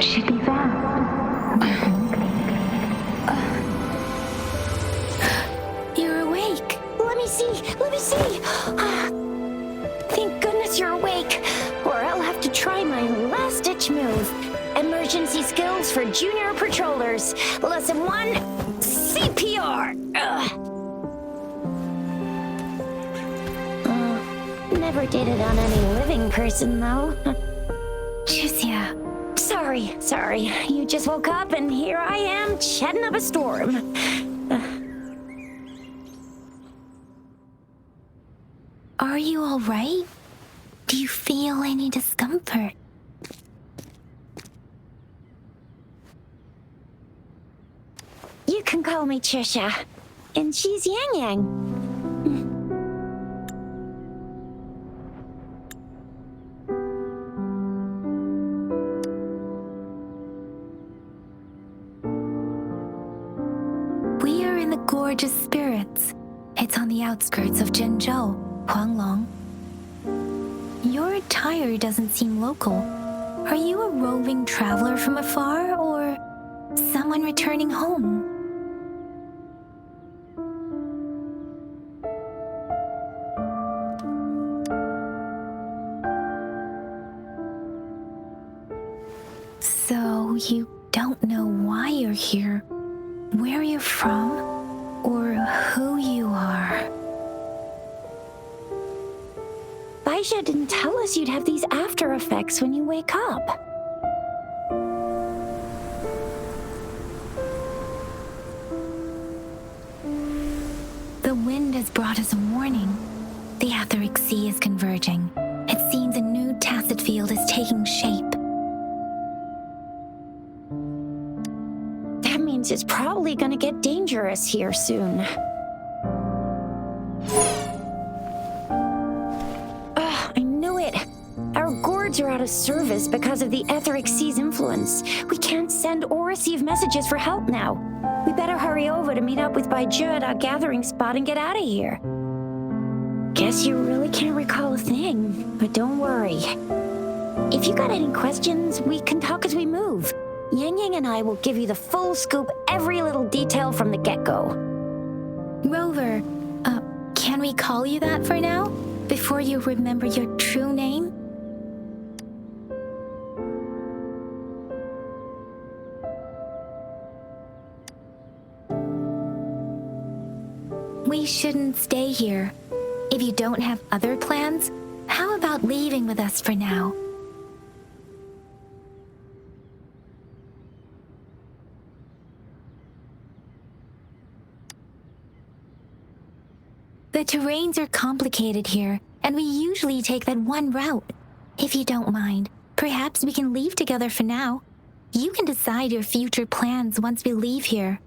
Should be fast, I think. You're awake. Let me see. Thank goodness you're awake, or I'll have to try my last-ditch move. Emergency skills for junior patrollers. Lesson 1, CPR. Never did it on any living person, though. Juicia. Sorry. You just woke up, and here I am, chatting up a storm. Are you all right? Do you feel any discomfort? You can call me Trisha, and she's Yang Yang. We are in the Gorgeous Spirits. It's on the outskirts of Zhenzhou, Huanglong. Your attire doesn't seem local. Are you a roving traveler from afar, or someone returning home? So you don't know why you're here, where you're from, or who you are. Baisha didn't tell us you'd have these after effects when you wake up. The wind has brought us a warning. The etheric sea is converging. It seems a new tacit field is taking shape. That means it's probably gonna get dangerous here soon. Are out of service because of the etheric sea's influence. We can't send or receive messages for help now. We better hurry over to meet up with Baizhi at our gathering spot and get out of here. Guess you really can't recall a thing, but don't worry. If you got any questions, we can talk as we move. Yang Yang and I will give you the full scoop, every little detail from the get-go. Rover, can we call you that for now? Before you remember your true name? We shouldn't stay here. If you don't have other plans, how about leaving with us for now? The terrains are complicated here, and we usually take that one route. If you don't mind, perhaps we can leave together for now. You can decide your future plans once we leave here.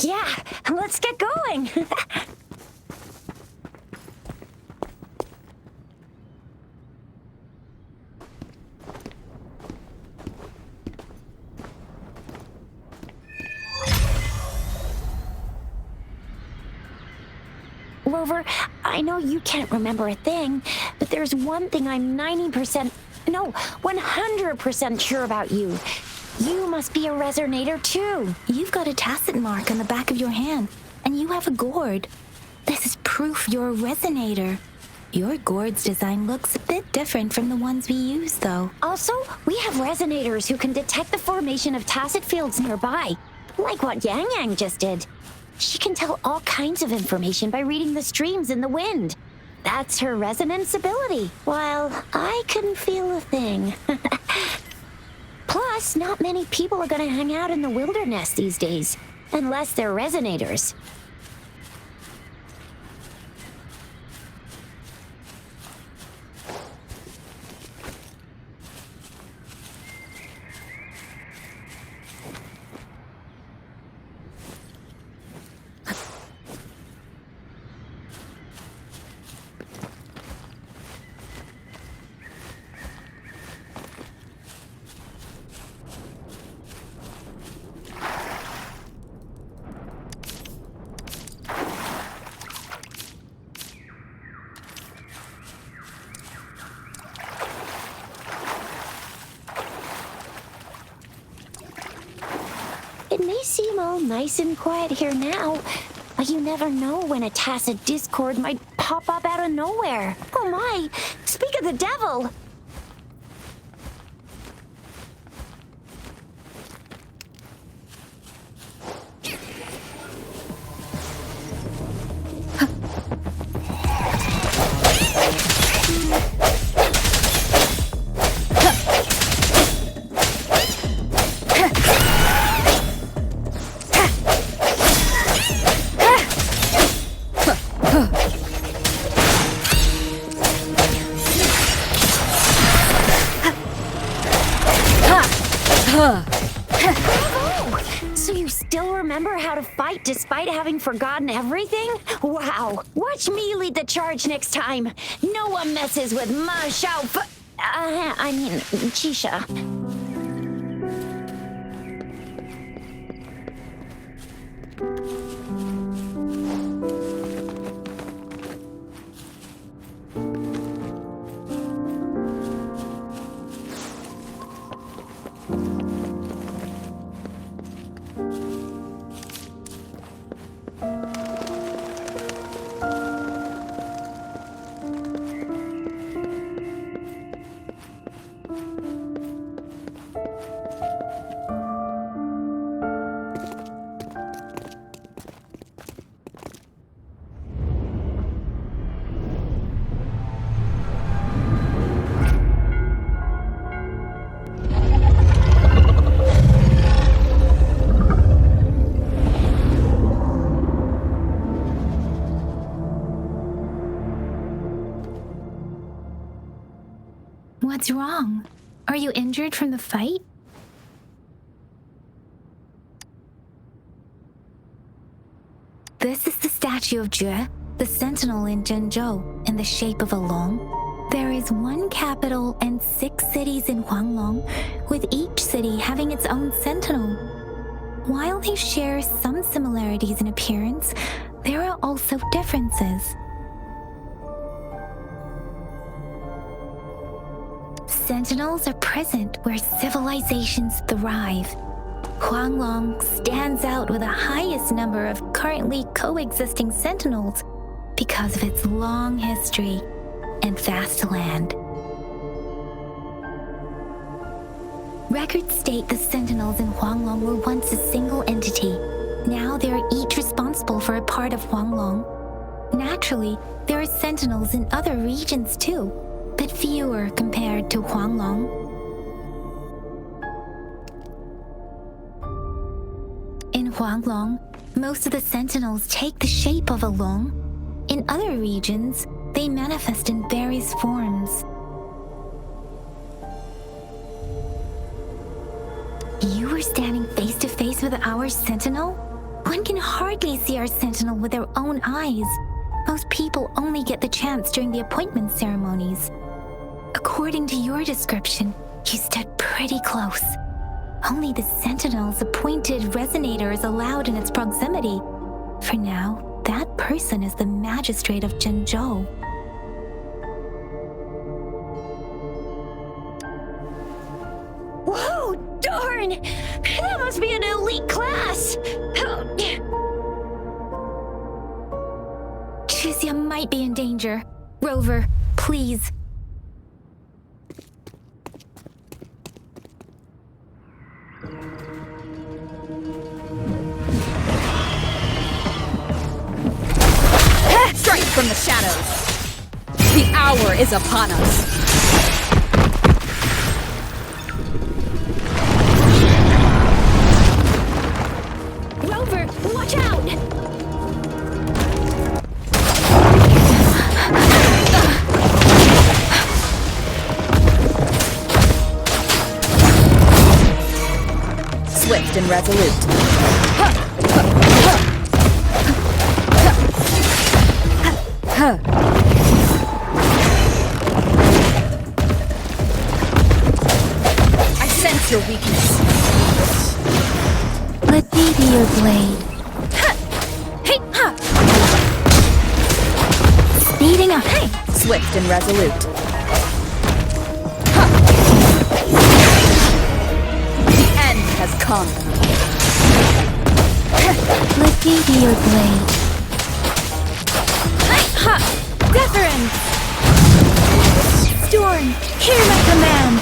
Yeah, let's get going. Rover, I know you can't remember a thing, but there's one thing I'm 100% sure about you. You must be a resonator too. You've got a tacit mark on the back of your hand, and you have a gourd. This is proof you're a resonator. Your gourd's design looks a bit different from the ones we use, though. Also, we have resonators who can detect the formation of tacit fields nearby, like what Yang Yang just did. She can tell all kinds of information by reading the streams in the wind. That's her resonance ability, while I couldn't feel a thing. Plus, not many people are going to hang out in the wilderness these days, unless they're resonators. all nice and quiet here now, but you never know when a tacit discord might pop up out of nowhere. Oh my! Speak of the devil! So you still remember how to fight despite having forgotten everything? Wow! Watch me lead the charge next time! No one messes with my Chisha. What's wrong? Are you injured from the fight? This is the statue of Jue, the sentinel in Zhenzhou, in the shape of a long. There is one capital and 6 cities in Huanglong, with each city having its own sentinel. While they share some similarities in appearance, there are also differences. Sentinels are present where civilizations thrive. Huanglong stands out with the highest number of currently coexisting sentinels because of its long history and vast land. Records state the sentinels in Huanglong were once a single entity. Now they are each responsible for a part of Huanglong. Naturally, there are sentinels in other regions too, but fewer compared to Huanglong. In Huanglong, most of the sentinels take the shape of a long. In other regions, they manifest in various forms. You were standing face to face with our sentinel? One can hardly see our sentinel with their own eyes. Most people only get the chance during the appointment ceremonies. According to your description, you stood pretty close. Only the sentinel's appointed resonator is allowed in its proximity. For now, that person is the magistrate of Zhenzhou. Whoa, darn! That must be an elite class! Chixia might be in danger. Rover, please. Strike from the shadows! The hour is upon us! Rover, watch out! Swift and resolute. I sense your weakness. Let me be your blade. Speeding up. Swift and resolute. The end has come. Let me be your blade. Ha! Deference! Storm, hear my command!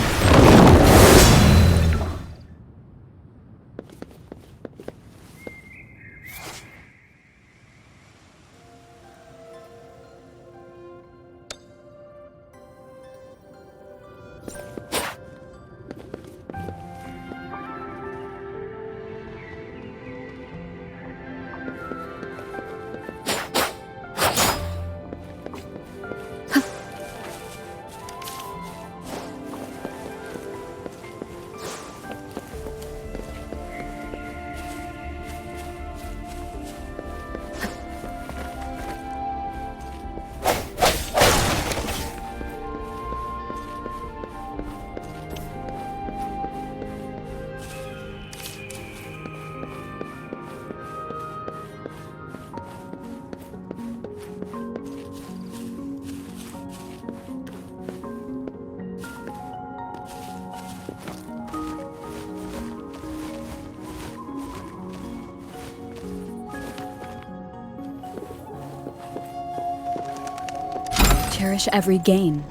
Cherish every gain.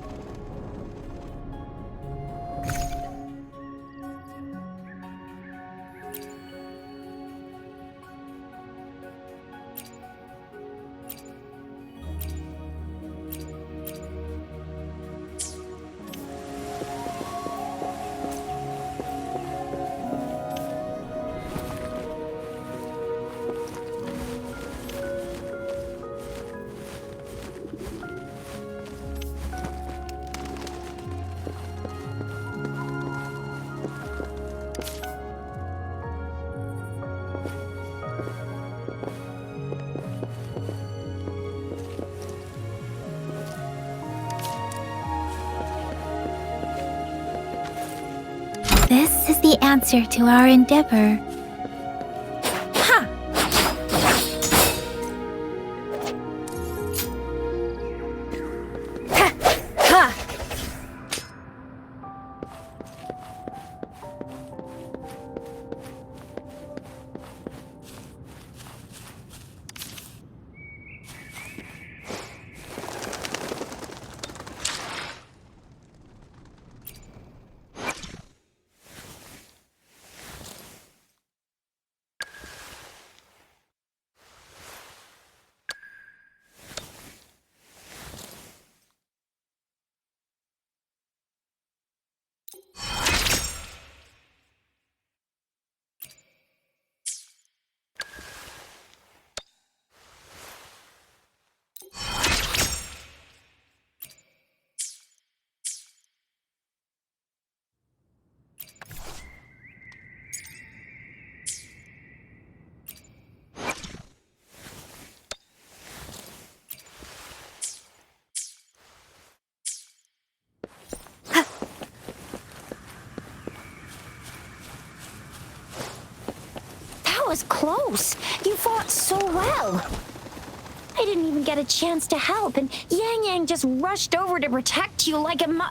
This is the answer to our endeavor. Ha! Ha! Ha! That was close. You fought so well. I didn't even get a chance to help, and Yang Yang just rushed over to protect you like a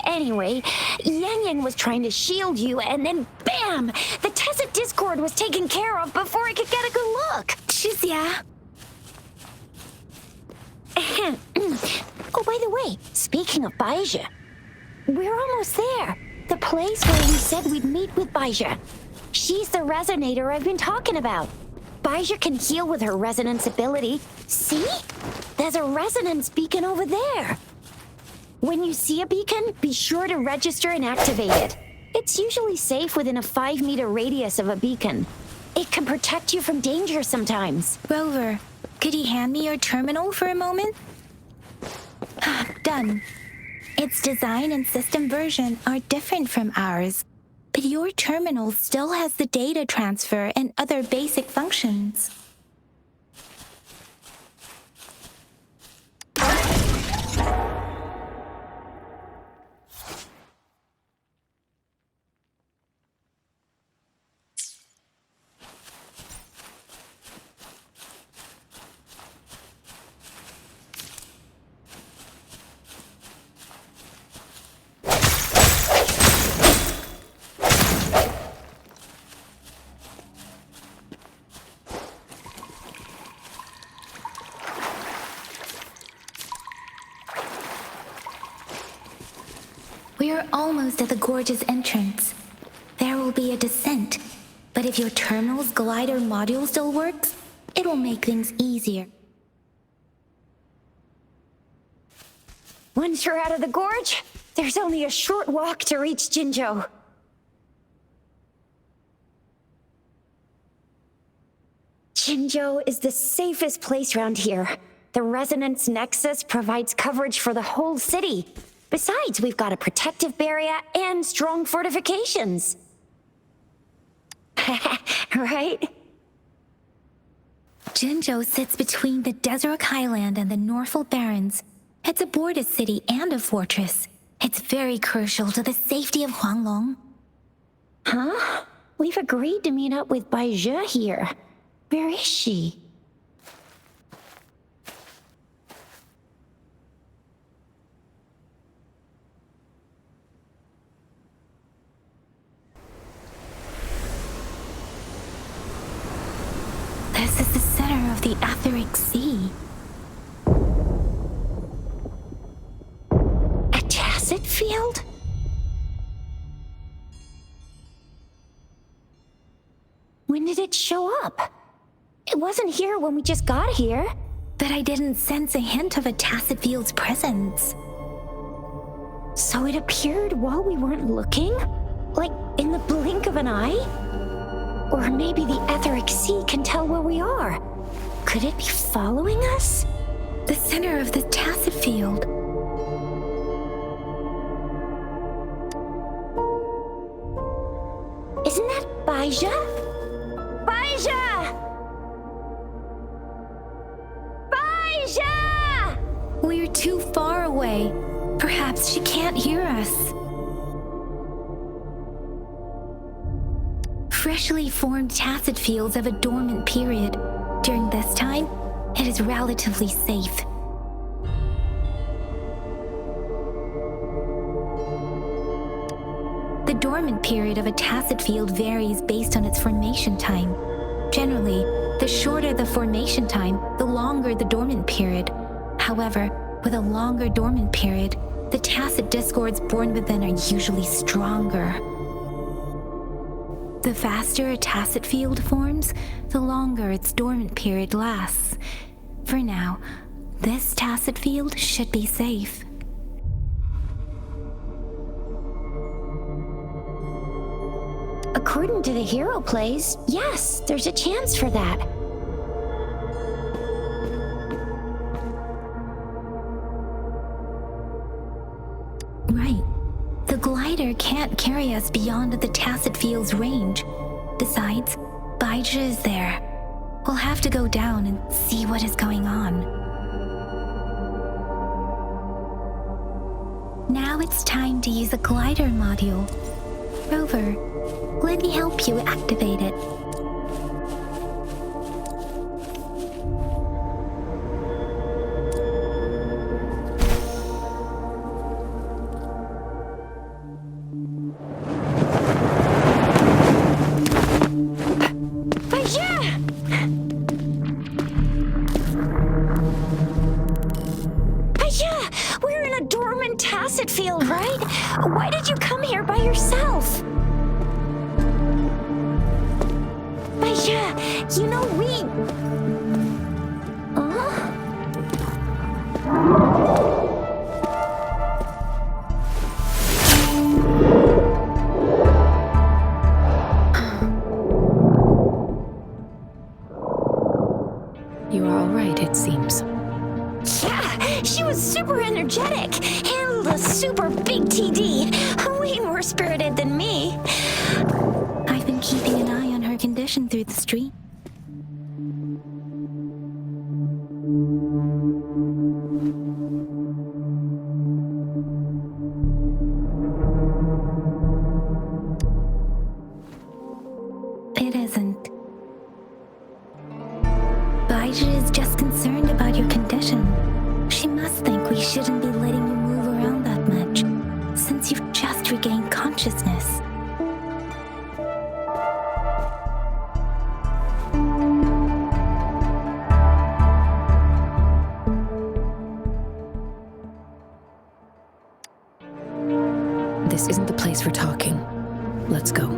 Anyway, Yang Yang was trying to shield you, and then bam! The Tessa Discord was taken care of before I could get a good look. Shizia. Oh, by the way, speaking of Baija, we're almost there. The place where we said we'd meet with Baija. She's the resonator I've been talking about. Baija can heal with her resonance ability. See? There's a resonance beacon over there. When you see a beacon, be sure to register and activate it. It's usually safe within a 5-meter radius of a beacon. It can protect you from danger sometimes. Rover, could you hand me your terminal for a moment? Done. Its design and system version are different from ours, but your terminal still has the data transfer and other basic functions. We are almost at the gorge's entrance. There will be a descent, but if your terminal's glider module still works, it'll make things easier. Once you're out of the gorge, there's only a short walk to reach Jinzhou. Jinzhou is the safest place around here. The resonance nexus provides coverage for the whole city. Besides, we've got a protective barrier and strong fortifications. Right? Jinzhou sits between the Desert Highland and the Northful Barrens. It's a border city and a fortress. It's very crucial to the safety of Huanglong. Huh? We've agreed to meet up with Baizhe here. Where is she? This is the center of the Etheric Sea. A tacit field? When did it show up? It wasn't here when we just got here. But I didn't sense a hint of a tacit field's presence. So it appeared while we weren't looking? Like in the blink of an eye? Or maybe the Etheric Sea can tell where we are. Could it be following us? The center of the tacit field. Isn't that Baizhe? Baizhe! Baizhe! We're too far away. Perhaps she can't hear us. Freshly formed tacit fields have a dormant period. During this time, it is relatively safe. The dormant period of a tacit field varies based on its formation time. Generally, the shorter the formation time, the longer the dormant period. However, with a longer dormant period, the tacit discords born within are usually stronger. The faster a tacit field forms, the longer its dormant period lasts. For now, this tacit field should be safe. According to the hero plays, yes, there's a chance for that. Right. The glider can't carry us beyond the tacit field's range. Besides, Baizhe is there. We'll have to go down and see what is going on. Now it's time to use a glider module. Rover, let me help you activate it. We're in a dormant tacit field, right? Why did you come here by yourself? Baizhe, you know we... You are all right, it seems. Yeah, she was super energetic. Handled a super big TD. Way more spirited than me. I've been keeping an eye on her condition through the street. It isn't. Baizhe is just concerned about your condition. She must think we shouldn't be letting you move around that much, since you've just regained consciousness. This isn't the place for talking. Let's go.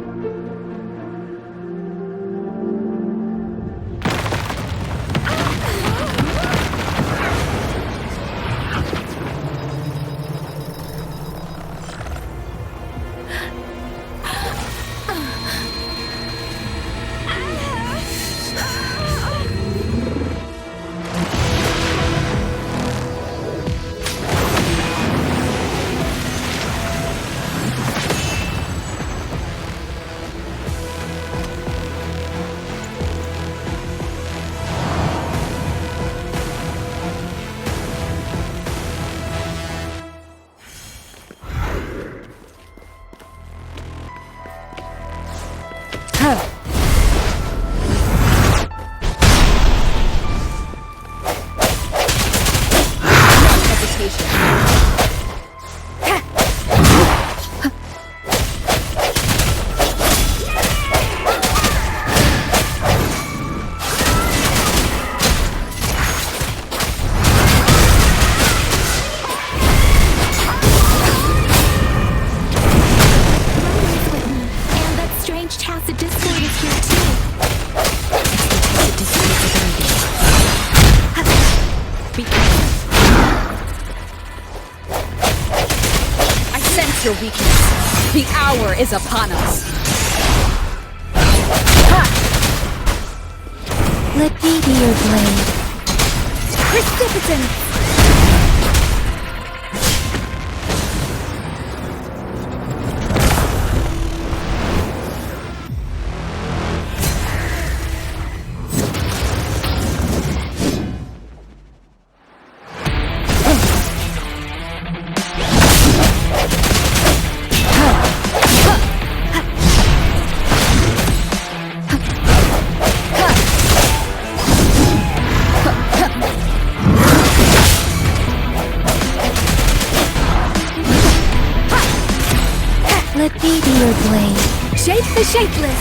Your weakness. The hour is upon us. Let me be your blade. Precipitant! Let me be your blade. Shape the shapeless!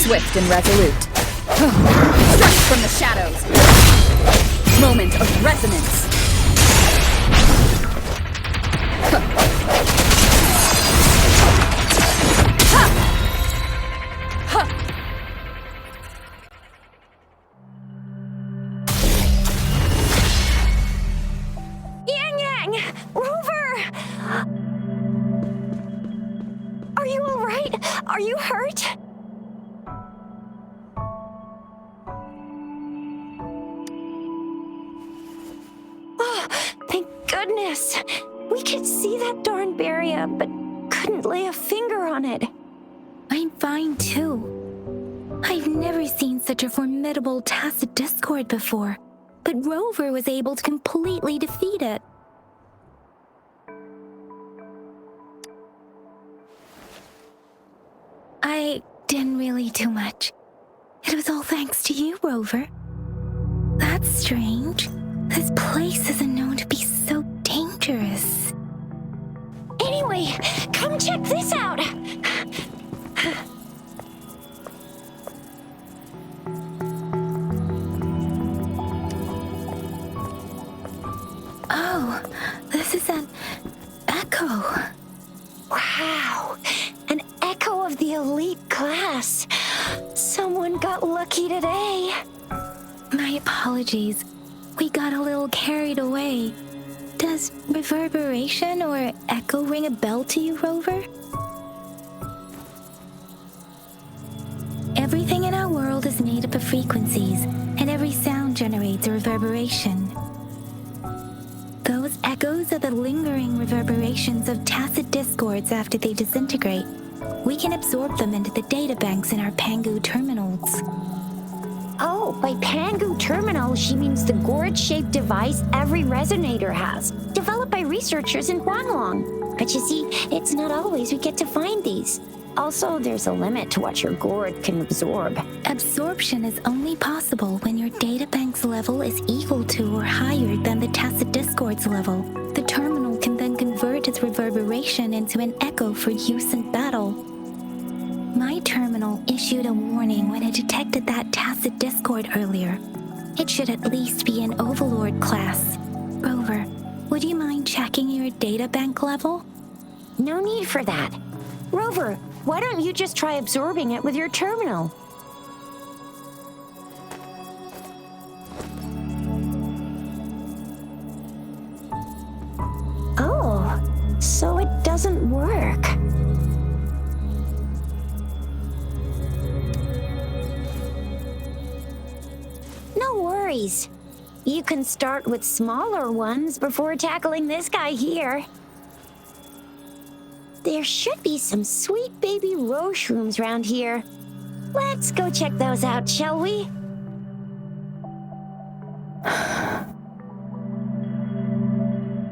Swift and resolute. Strike from the shadows. Moment of resonance. Yang! Rover! Are you all right? Are you hurt? Thank goodness! We could see that darn barrier, but couldn't lay a finger on it. I'm fine too. I've never seen such a formidable tacit discord before, but Rover was able to completely defeat it. I didn't really do much. It was all thanks to you, Rover. That's strange. This place isn't known to be so dangerous. Anyway, come check this out! Oh, this is an echo. Wow, an echo of the elite class. Someone got lucky today. My apologies. We got a little carried away. Does reverberation or echo ring a bell to you, Rover? Everything in our world is made up of frequencies, and every sound generates a reverberation. Those echoes are the lingering reverberations of tacit discords after they disintegrate. We can absorb them into the data banks in our Pangu terminals. Oh, by Pangu Terminal, she means the gourd-shaped device every resonator has, developed by researchers in Huanglong. But you see, it's not always we get to find these. Also, there's a limit to what your gourd can absorb. Absorption is only possible when your databank's level is equal to or higher than the tacit discord's level. The terminal can then convert its reverberation into an echo for use in battle. My terminal issued a warning when it detected that tacit discord earlier. It should at least be an Overlord class. Rover, would you mind checking your databank level? No need for that. Rover, why don't you just try absorbing it with your terminal? Oh, so it doesn't work. No worries. You can start with smaller ones before tackling this guy here. There should be some sweet baby roshrooms around here. Let's go check those out, shall we?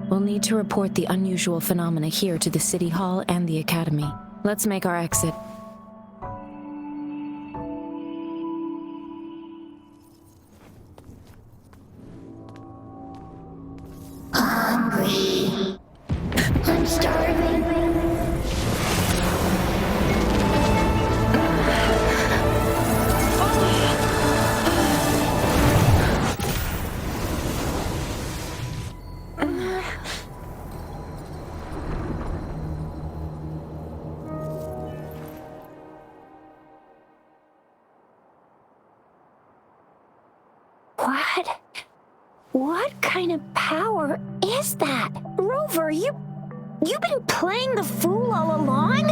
We'll need to report the unusual phenomena here to the City Hall and the Academy. Let's make our exit. Hungry. I'm starving. What kind of power is that? Rover, you've been playing the fool all along?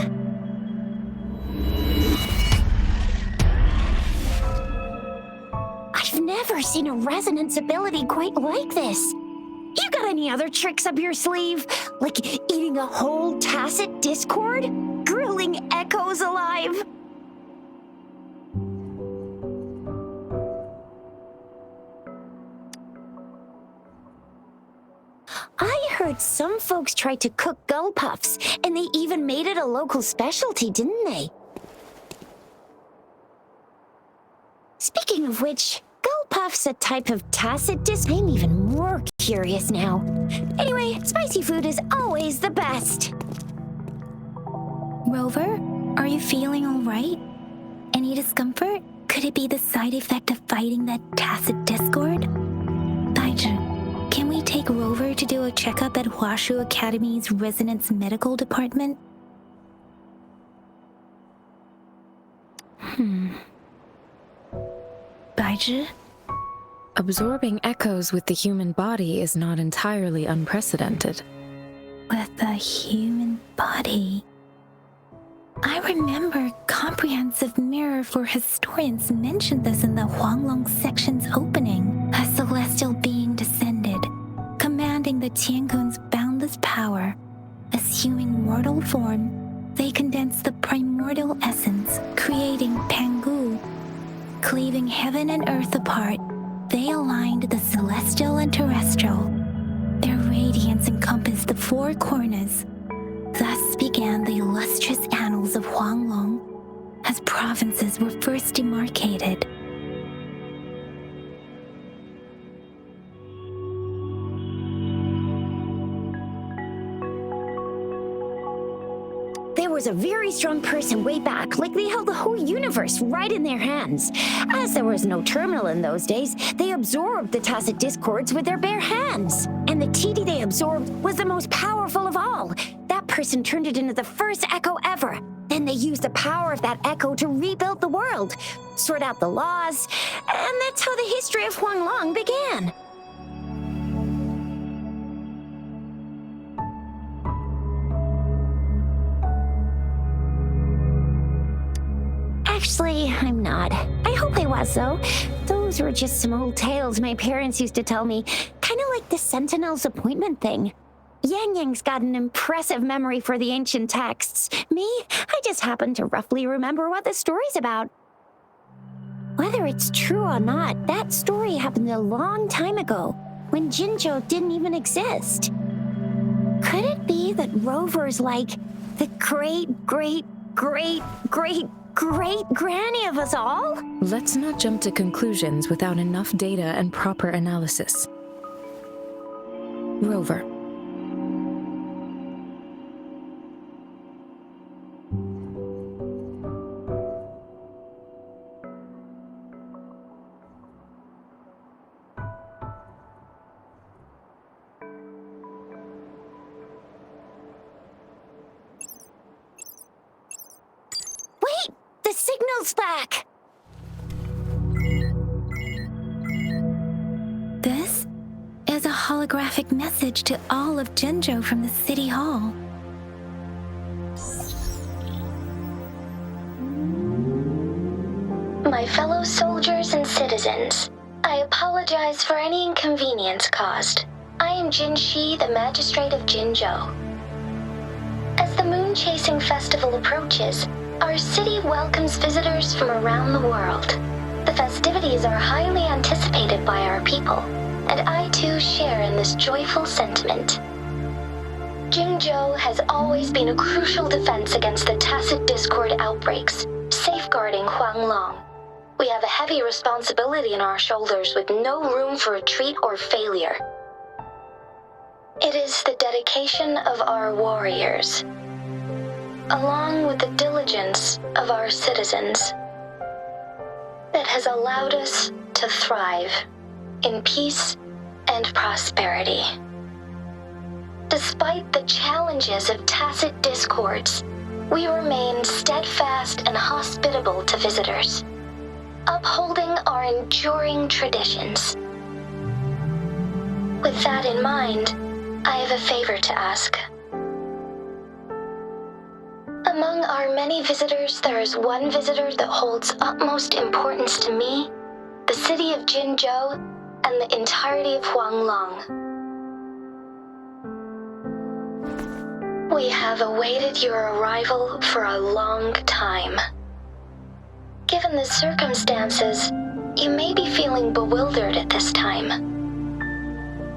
I've never seen a resonance ability quite like this. You got any other tricks up your sleeve? Like eating a whole tacit discord? Grilling echoes alive? I heard some folks tried to cook gull puffs, and they even made it a local specialty, didn't they? Speaking of which, gull puff's a type of tacit I'm even more curious now. Anyway, spicy food is always the best. Rover, are you feeling all right? Any discomfort? Could it be the side effect of fighting that tacit discord? Baiju, can we take Rover to do a checkup at Huashu Academy's Resonance Medical Department? Baiju? Absorbing echoes with the human body is not entirely unprecedented. With the human body. I remember Comprehensive Mirror for Historians mentioned this in the Huanglong section's opening. A celestial being descended, commanding the Tiankun's boundless power. Assuming mortal form, they condensed the primordial essence, creating Pangu. Cleaving heaven and earth apart, they aligned the celestial and terrestrial. Their radiance encompassed the four corners. Thus began the illustrious annals of Huanglong, as provinces were first demarcated. There was a very strong person way back, like they held the whole universe right in their hands. As there was no terminal in those days, they absorbed the tacit discords with their bare hands. And the TD they absorbed was the most powerful of all. That person turned it into the first echo ever. Then they used the power of that echo to rebuild the world, sort out the laws, and that's how the history of Huanglong began. Actually, I'm not. I hope I was, though. Those were just some old tales my parents used to tell me, kind of like the Sentinel's appointment thing. Yang Yang's got an impressive memory for the ancient texts. Me, I just happen to roughly remember what the story's about. What Whether it's true or not, that story happened a long time ago, when Jinzhou didn't even exist. Could it be that Rover's like the great-great-great-great-great-granny of us all? Let's not jump to conclusions without enough data and proper analysis. Rover. Wait! The signal's back! This is a holographic message to all of Jinzhou from the City Hall. My fellow soldiers and citizens, I apologize for any inconvenience caused. I am Jin Shi, the Magistrate of Jinzhou. As the Moon Chasing Festival approaches, our city welcomes visitors from around the world. The festivities are highly anticipated by our people, and I too share in this joyful sentiment. Jinzhou has always been a crucial defense against the tacit discord outbreaks, safeguarding Huanglong. We have a heavy responsibility on our shoulders with no room for retreat or failure. It is the dedication of our warriors, along with the diligence of our citizens, that has allowed us to thrive in peace and prosperity. Despite the challenges of tacit discords, we remain steadfast and hospitable to visitors, upholding our enduring traditions. With that in mind, I have a favor to ask. Among our many visitors, there is one visitor that holds utmost importance to me, the city of Jinzhou, and the entirety of Huanglong. We have awaited your arrival for a long time. Given the circumstances, you may be feeling bewildered at this time.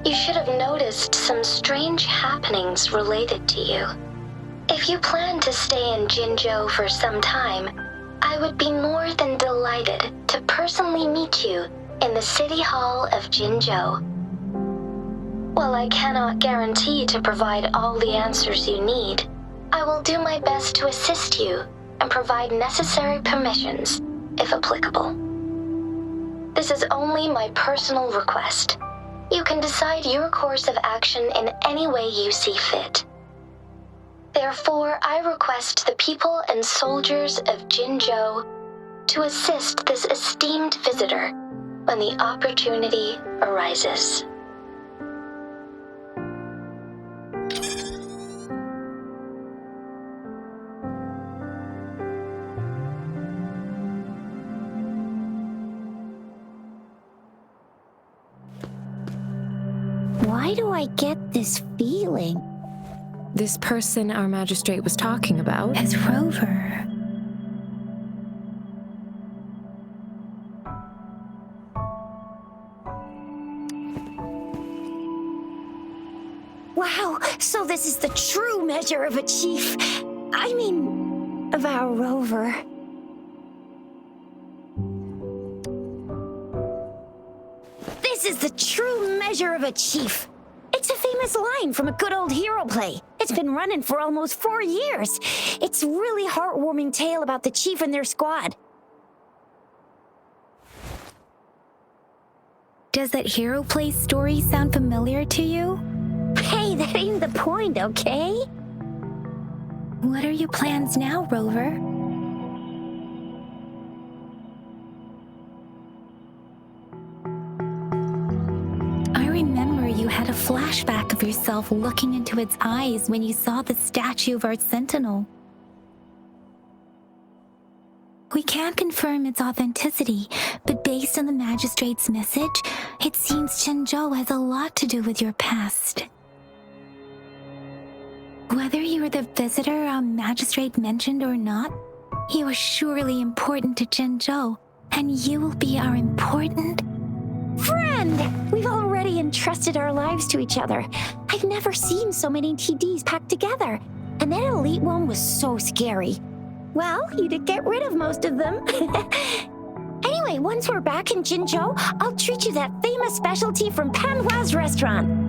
You should have noticed some strange happenings related to you. If you plan to stay in Jinzhou for some time, I would be more than delighted to personally meet you in the City Hall of Jinzhou. While I cannot guarantee to provide all the answers you need, I will do my best to assist you and provide necessary permissions, if applicable. This is only my personal request. You can decide your course of action in any way you see fit. Therefore, I request the people and soldiers of Jinzhou to assist this esteemed visitor when the opportunity arises. Why do I get this feeling? This person our magistrate was talking about As Rover. Wow, so this is the true measure of a chief. I mean, of our Rover. This is the true measure of a chief. It's a famous line from a good old hero play. It's been running for almost 4 years. It's a really heartwarming tale about the chief and their squad. Does that hero play story sound familiar to you? Hey, that ain't the point, okay? What are your plans now, Rover? I remember you had a flashback of yourself looking into its eyes when you saw the statue of our sentinel. We can't confirm its authenticity, but based on the magistrate's message, it seems Jinzhou has a lot to do with your past. Whether you were the visitor our magistrate mentioned or not, you are surely important to Jinzhou And you will be our important... Friend! We've already entrusted our lives to each other. I've never seen so many TDs packed together. And that elite one was so scary. Well, you did get rid of most of them. Anyway, once we're back in Jinzhou, I'll treat you that famous specialty from Panhua's restaurant.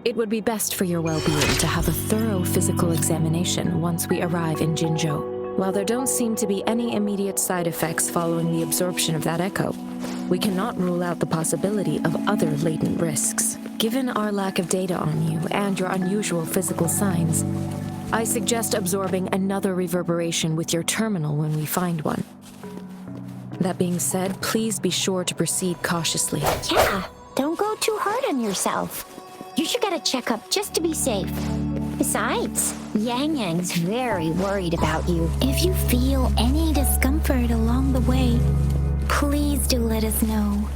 It would be best for your well-being to have a thorough physical examination once we arrive in Jinzhou. While there don't seem to be any immediate side effects following the absorption of that echo, we cannot rule out the possibility of other latent risks. Given our lack of data on you and your unusual physical signs, I suggest absorbing another reverberation with your terminal when we find one. That being said, please be sure to proceed cautiously. Yeah, don't go too hard on yourself. You should get a checkup just to be safe. Besides, Yang Yang's very worried about you. If you feel any discomfort along the way, please do let us know.